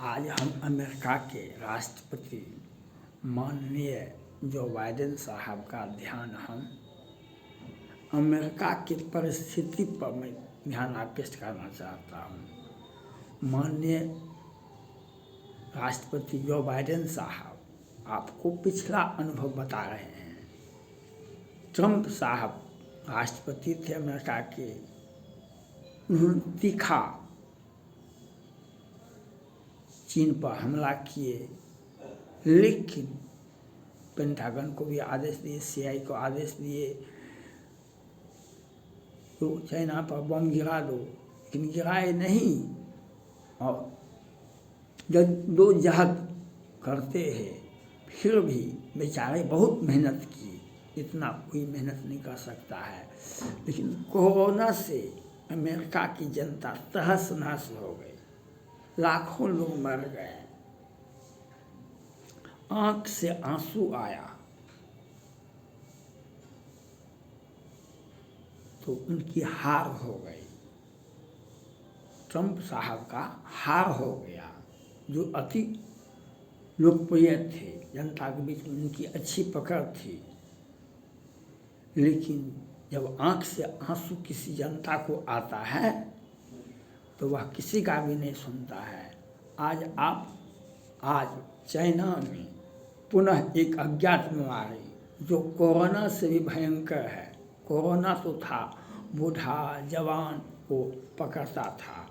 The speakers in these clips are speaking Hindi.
आज हम अमेरिका के राष्ट्रपति माननीय जो बाइडेन साहब का ध्यान हम अमेरिका की परिस्थिति पर मैं ध्यान आकृष्ट करना चाहता हूँ। माननीय राष्ट्रपति जो बाइडेन साहब आपको पिछला अनुभव बता रहे हैं। ट्रंप साहब राष्ट्रपति थे अमेरिका के, उन्होंने तीखा चीन पर हमला किए, लेकिन पेंटागन को भी आदेश दिए, सीआईए को आदेश दिए तो चाइना पर बम गिरा दो, लेकिन गिराए नहीं। और जब दो जहद करते हैं फिर भी बेचारे बहुत मेहनत की, इतना कोई मेहनत नहीं कर सकता है। लेकिन कोरोना से अमेरिका की जनता तहस नहस हो गई, लाखों लोग मर गए, आंख से आंसू आया। तो उनकी हार हो गई, ट्रंप साहब का हार हो गया, जो अति लोकप्रिय थे, जनता के बीच में उनकी अच्छी पकड़ थी। लेकिन जब आंख से आंसू किसी जनता को आता है तो वह किसी का भी नहीं सुनता है। आज चाइना में पुनः एक अज्ञात बीमारी जो कोरोना से भी भयंकर है। कोरोना तो था, बूढ़ा जवान को पकड़ता था,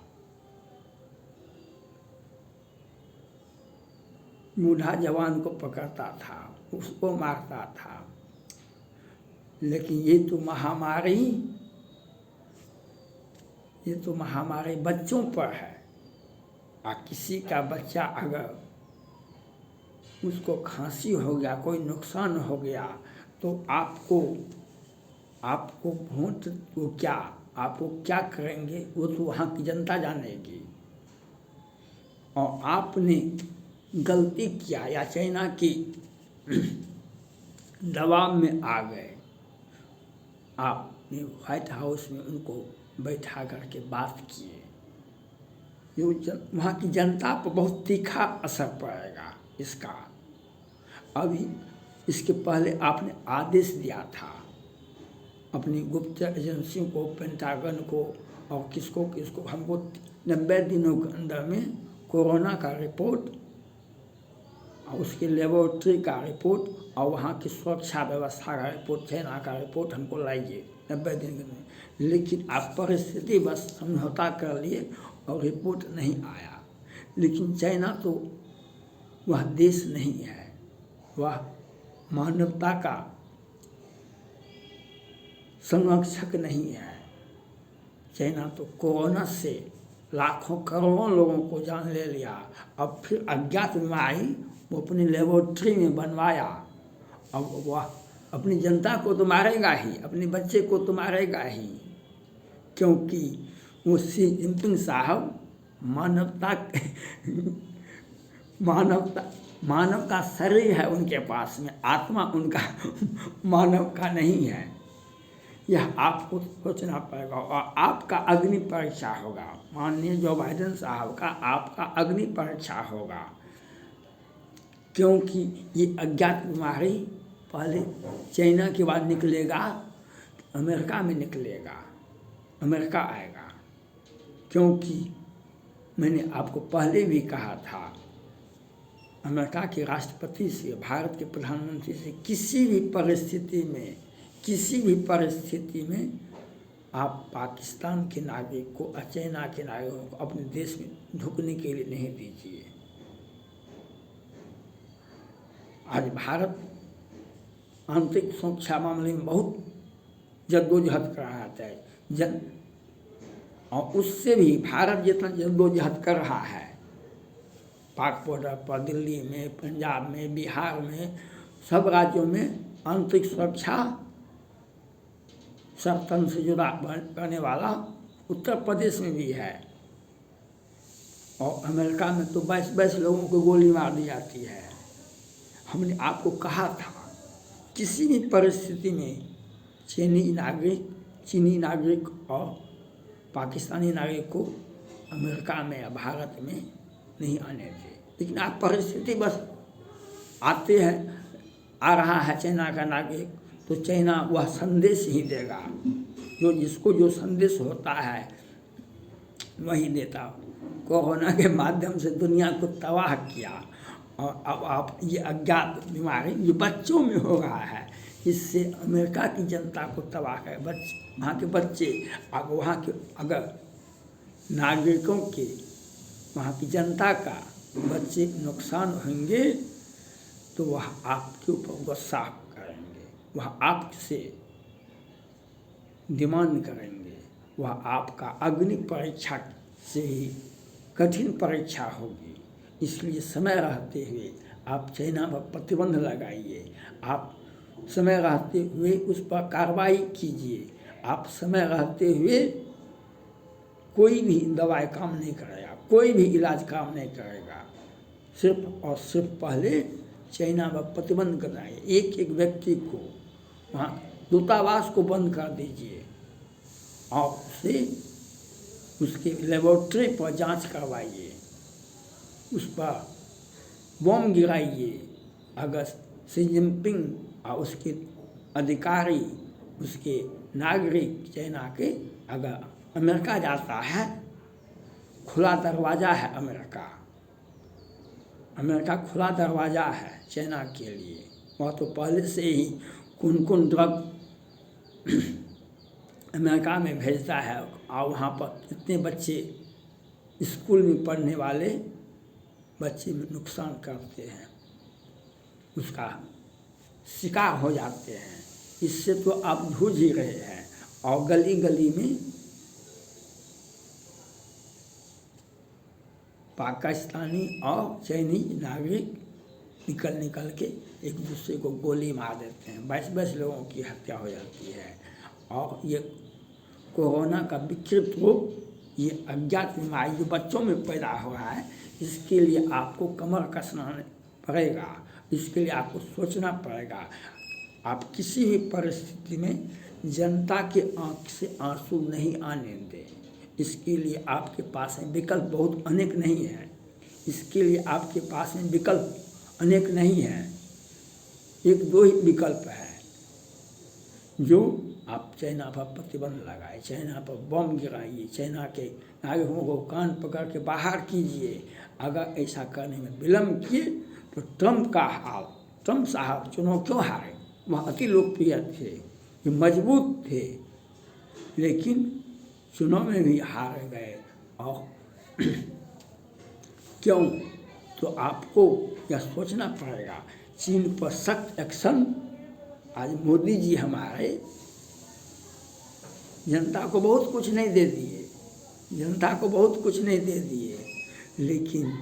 बूढ़ा जवान को पकड़ता था, उसको मारता था। लेकिन ये तो महामारी बच्चों पर है। किसी का बच्चा अगर उसको खांसी हो गया, कोई नुकसान हो गया, तो आपको वोट को क्या, आपको क्या करेंगे वो तो वहाँ की जनता जानेगी। और आपने गलती किया या चाइना की दबाव में आ गए, आपने व्हाइट हाउस में उनको बैठा करके बात किए, वहाँ की जनता पर बहुत तीखा असर पड़ेगा इसका। अभी इसके पहले आपने आदेश दिया था अपनी गुप्तचर एजेंसियों को, पेंटागन को और किसको हमको 90 दिनों के अंदर में कोरोना का रिपोर्ट और उसकी लेबोरेटरी का रिपोर्ट और वहाँ की सुरक्षा व्यवस्था का रिपोर्ट, चाइना का रिपोर्ट हमको लाइए 90 दिन के अंदर। लेकिन आप परिस्थिति बस समझौता कर लिए और रिपोर्ट नहीं आया। लेकिन चाइना तो वह देश नहीं है, वह मानवता का संरक्षक नहीं है। चाइना तो कोरोना से लाखों करोड़ों लोगों को जान ले लिया। अब फिर अज्ञात बीमारी वो अपनी लेबोरेटरी में बनवाया। अब वह अपनी जनता को तो मारेगा ही, अपने बच्चे को तो मारेगा ही, क्योंकि वो शी जिनपिंग साहब मानव का शरीर है उनके पास में, आत्मा उनका मानव का नहीं है। यह आपको सोचना पड़ेगा और आपका अग्नि परीक्षा होगा। माननीय जो बाइडेन साहब का आपका अग्नि परीक्षा होगा, क्योंकि ये अज्ञात बीमारी पहले चाइना के बाद निकलेगा, अमेरिका में निकलेगा, अमेरिका आएगा। क्योंकि मैंने आपको पहले भी कहा था, अमेरिका के राष्ट्रपति से, भारत के प्रधानमंत्री से किसी भी परिस्थिति में आप पाकिस्तान के नागरिक को, चाइना के नागरिकों को अपने देश में ढुकने के लिए नहीं दीजिए। आज भारत आंतरिक सुरक्षा मामले में बहुत जद्दोजहद कर रहा है, और उससे भी भारत जितना जद्दोजहद कर रहा है पाक बॉर्डर पर, दिल्ली में, पंजाब में, बिहार में, सब राज्यों में आंतरिक सुरक्षा सरतंत्र से जुड़ा करने वाला उत्तर प्रदेश में भी है। और अमेरिका में तो 22 लोगों को गोली मार दी जाती है। हमने आपको कहा था किसी भी परिस्थिति में चीनी नागरिक और पाकिस्तानी नागरिक को अमेरिका में या भारत में नहीं आने दे। लेकिन आप परिस्थिति बस आते हैं, आ रहा है चाइना का नागरिक, तो चाइना वह संदेश ही देगा, जो जिसको जो संदेश होता है वही देता। कोरोना के माध्यम से दुनिया को तबाह किया, और अब आप ये अज्ञात बीमारी जो बच्चों में हो रहा है, इससे अमेरिका की जनता को तबाह कर वहाँ के बच्चे, अब वहाँ के अगर नागरिकों के, वहाँ की जनता का बच्चे नुकसान होंगे तो वह आपके ऊपर गुस्सा करेंगे, वह आपसे डिमांड करेंगे, वह आपका अग्नि परीक्षा से ही कठिन परीक्षा होगी। इसलिए समय रहते हुए आप चाइना पर प्रतिबंध लगाइए, आप समय रहते हुए उस पर कार्रवाई कीजिए। आप समय रहते हुए कोई भी दवाई काम नहीं करेगा, कोई भी इलाज काम नहीं करेगा। सिर्फ और सिर्फ पहले चाइना पर प्रतिबंध कराइए। एक एक व्यक्ति को वहाँ दूतावास को बंद कर दीजिए और उसे उसके लेबोरेटरी पर जांच करवाइए, उस पर बम गिराइए। अगर शी जिनपिंग और उसके अधिकारी, उसके नागरिक चाइना के अगर अमेरिका जाता है, खुला दरवाज़ा है अमेरिका खुला दरवाज़ा है चाइना के लिए। वह तो पहले से ही कौन ड्रग अमेरिका में भेजता है, और वहाँ पर इतने बच्चे स्कूल में पढ़ने वाले बच्चे में नुकसान करते हैं, उसका शिकार हो जाते हैं। इससे तो आप जूझ ही रहे हैं, और गली गली में पाकिस्तानी और चाइनीज नागरिक निकल के एक दूसरे को गोली मार देते हैं, 22 लोगों की हत्या हो जाती है। और ये कोरोना का विकृत रूप, ये अज्ञात बीमारी जो बच्चों में पैदा हो रहा है, इसके लिए आपको कमर कसना पड़ेगा, इसके लिए आपको सोचना पड़ेगा। आप किसी भी परिस्थिति में जनता के आँख से आंसू नहीं आने दें। इसके लिए आपके पास में विकल्प बहुत अनेक नहीं है, इसके लिए आपके पास में विकल्प अनेक नहीं है, एक दो ही विकल्प है। जो आप चाइना पर प्रतिबंध लगाए, चाइना पर बम गिराइए, चाइना के नागरिकों को कान पकड़ के बाहर कीजिए। अगर ऐसा करने में विलम्ब किए तो ट्रम्प साहब चुनाव क्यों हारे? वह अति लोकप्रिय थे, ये मजबूत थे, लेकिन चुनाव में भी हार गए। और क्यों? तो आपको यह सोचना पड़ेगा। चीन पर सख्त एक्शन, आज मोदी जी हमारे जनता को बहुत कुछ नहीं दे दिए, लेकिन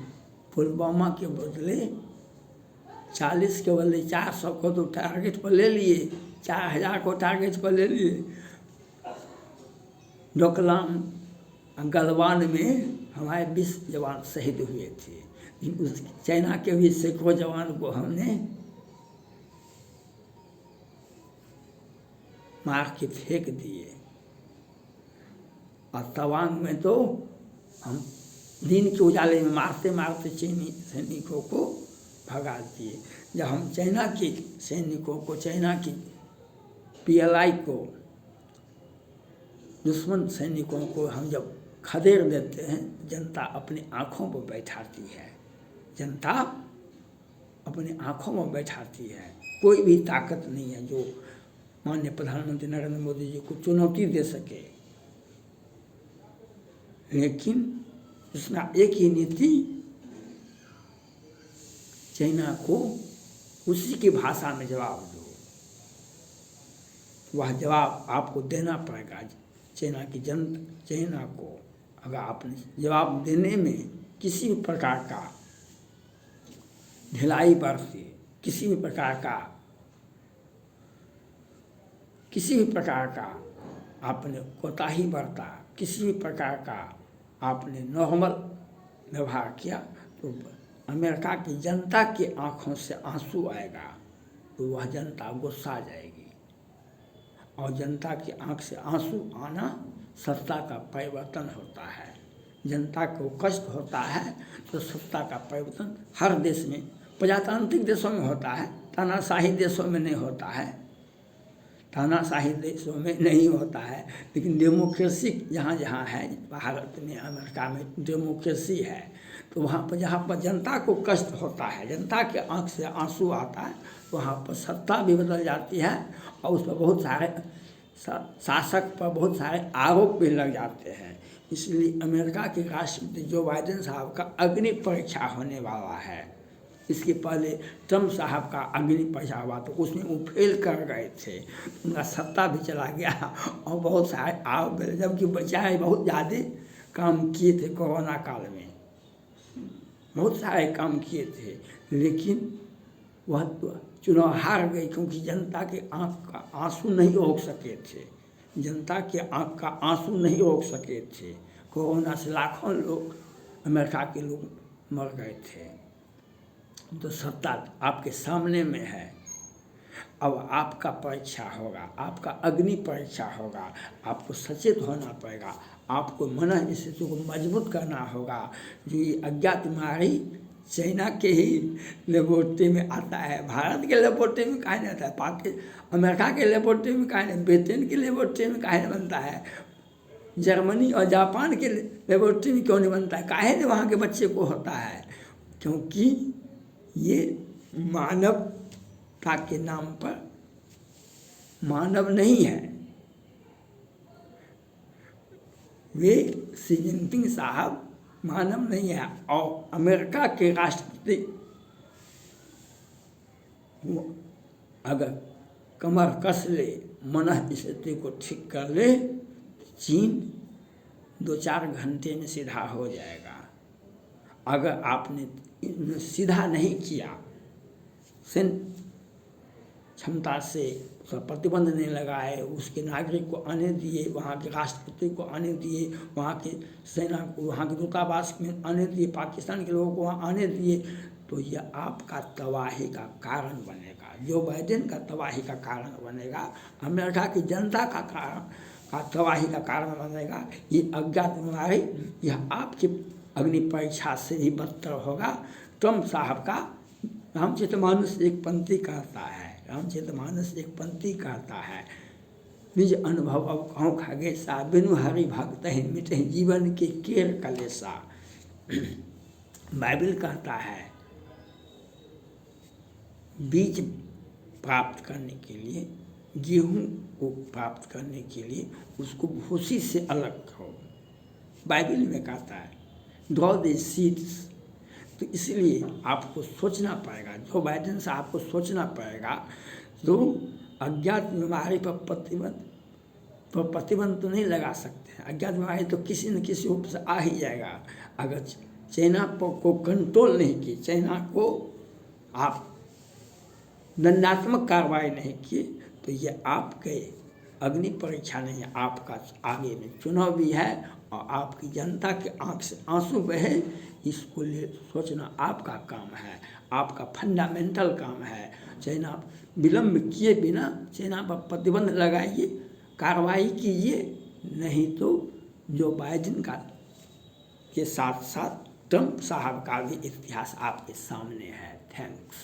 पुलवामा के बदले 40 के बदले 400 को तो टारगेट पर ले लिए, 4000 को टारगेट पर ले लिए। डोकलाम गलवान में हमारे 20 जवान शहीद हुए थे, उस चाइना के भी सैकड़ों जवान को हमने मार के फेंक दिए। और तवांग में तो हम दिन के उजाले में मारते मारते चीनी सैनिकों को भगा दिए। जब हम चाइना के सैनिकों को, चाइना की PLI को, दुश्मन सैनिकों को हम जब खदेड़ देते हैं, जनता अपनी आँखों पर बैठाती है, जनता अपनी आँखों में बैठाती है। कोई भी ताकत नहीं है जो माननीय प्रधानमंत्री नरेंद्र मोदी जी को चुनौती दे सके। लेकिन इसमें एक ही नीति, चाइना को उसी की भाषा में जवाब दो। वह जवाब आपको देना पड़ेगा। चाइना को अगर आपने जवाब देने में किसी भी प्रकार का ढिलाई बरती, किसी भी प्रकार का आपने कोताही बरता, किसी भी प्रकार का आपने नॉर्मल व्यवहार किया, तो अमेरिका की जनता की आंखों से आंसू आएगा, तो वह जनता गुस्सा जाएगी। और जनता की आंख से आंसू आना सत्ता का परिवर्तन होता है। जनता को कष्ट होता है तो सत्ता का परिवर्तन हर देश में, प्रजातांत्रिक देशों में होता है, तानाशाही देशों में नहीं होता है, तानाशाही देशों में नहीं होता है। लेकिन डेमोक्रेसी जहाँ जहाँ है, भारत में, अमेरिका में डेमोक्रेसी है, तो वहाँ पर जहाँ पर जनता को कष्ट होता है, जनता के आँख से आंसू आता है, वहाँ पर सत्ता भी बदल जाती है और उस पर बहुत सारे शासक पर बहुत सारे आरोप भी लग जाते हैं। इसलिए अमेरिका के राष्ट्रपति जो बाइडेन साहब का अग्नि परीक्षा होने वाला है। इसके पहले ट्रम्प साहब का अग्नि परीक्षा हुआ तो उसमें वो फेल कर गए थे, उनका सत्ता भी चला गया और बहुत सारे आरोप, जबकि बेचारे बहुत ज़्यादा काम किए थे कोरोना काल में, बहुत सारे काम किए थे, लेकिन वह चुनाव हार गई क्योंकि जनता के आँख का आंसू नहीं रोक सके थे, जनता के आँख का आंसू नहीं रोक सके थे। कोरोना से लाखों लोग, अमेरिका के लोग मर गए थे। तो सत्ता आपके सामने में है, अब आपका परीक्षा होगा, आपका अग्नि परीक्षा होगा, आपको सचेत होना पड़ेगा, आपको मन स्थिति को मजबूत करना होगा। जो ये अज्ञात बीमारी चाइना के ही लेबोरेटरी में आता है, भारत के लेबोरेटरी में काहे नहीं आता है, अमेरिका के लेबोरेटरी में काहे नहीं, ब्रिटेन के लेबोरेटरी में काहे नहीं बनता है, जर्मनी और जापान के लेबोरेटरी में क्यों नहीं बनता है, काहे नहीं वहाँ के बच्चे को होता है? क्योंकि ये मानवता के नाम पर मानव नहीं है। वे शी जिनपिंग साहब मानव नहीं है और अमेरिका के राष्ट्रपति अगर कमर कस ले, मन स्थिति को ठीक कर ले, चीन 2-4 घंटे में सीधा हो जाएगा। अगर आपने सीधा नहीं किया, सैन्य क्षमता से प्रतिबंध नहीं लगाए, उसके नागरिक को आने दिए, वहाँ के राष्ट्रपति को आने दिए, वहाँ के सेना को, वहाँ के दूतावास में आने दिए, पाकिस्तान के लोगों को वहाँ आने दिए, तो यह आपका तबाही का कारण बनेगा, जो बाइडेन का तबाही का कारण बनेगा, अमेरिका की जनता का तबाही का कारण बनेगा। ये अज्ञात बीमारी यह आपकी अग्नि परीक्षा से ही बदतर होगा। ट्रम्प साहब का रामचरितमानस एक पंक्ति कहता है, रामचरितमानस एक पंक्ति कहता है, निज अनुभव अब कहूँ खगेशा, बिनु हरि भक्त मिटे जीवन के केर कलेसा। बाइबल कहता है बीज प्राप्त करने के लिए, गेहूँ को प्राप्त करने के लिए उसको भूसी से अलग करो, बाइबल में कहता है ड्रॉ द सीड्स। तो इसलिए आपको सोचना पड़ेगा, जो बाइडेन साहब को सोचना पड़ेगा, तो अज्ञात बीमारी पर प्रतिबंध तो नहीं लगा सकते हैं, अज्ञात बीमारी तो किसी न किसी रूप से आ ही जाएगा। अगर चाइना को कंट्रोल नहीं की, चाइना को आप दंडात्मक कार्रवाई नहीं की, तो ये आपके अग्नि परीक्षा नहीं है, आपका आगे में चुनाव भी है और आपकी जनता के आँख से आंसू बहे, इसको लिए सोचना आपका काम है, आपका फंडामेंटल काम है। चाइना विलम्ब किए बिना चाइना पर प्रतिबंध लगाइए, कार्रवाई कीजिए, नहीं तो जो बाइडेन का के साथ साथ ट्रम्प साहब का भी इतिहास आपके सामने है। थैंक्स।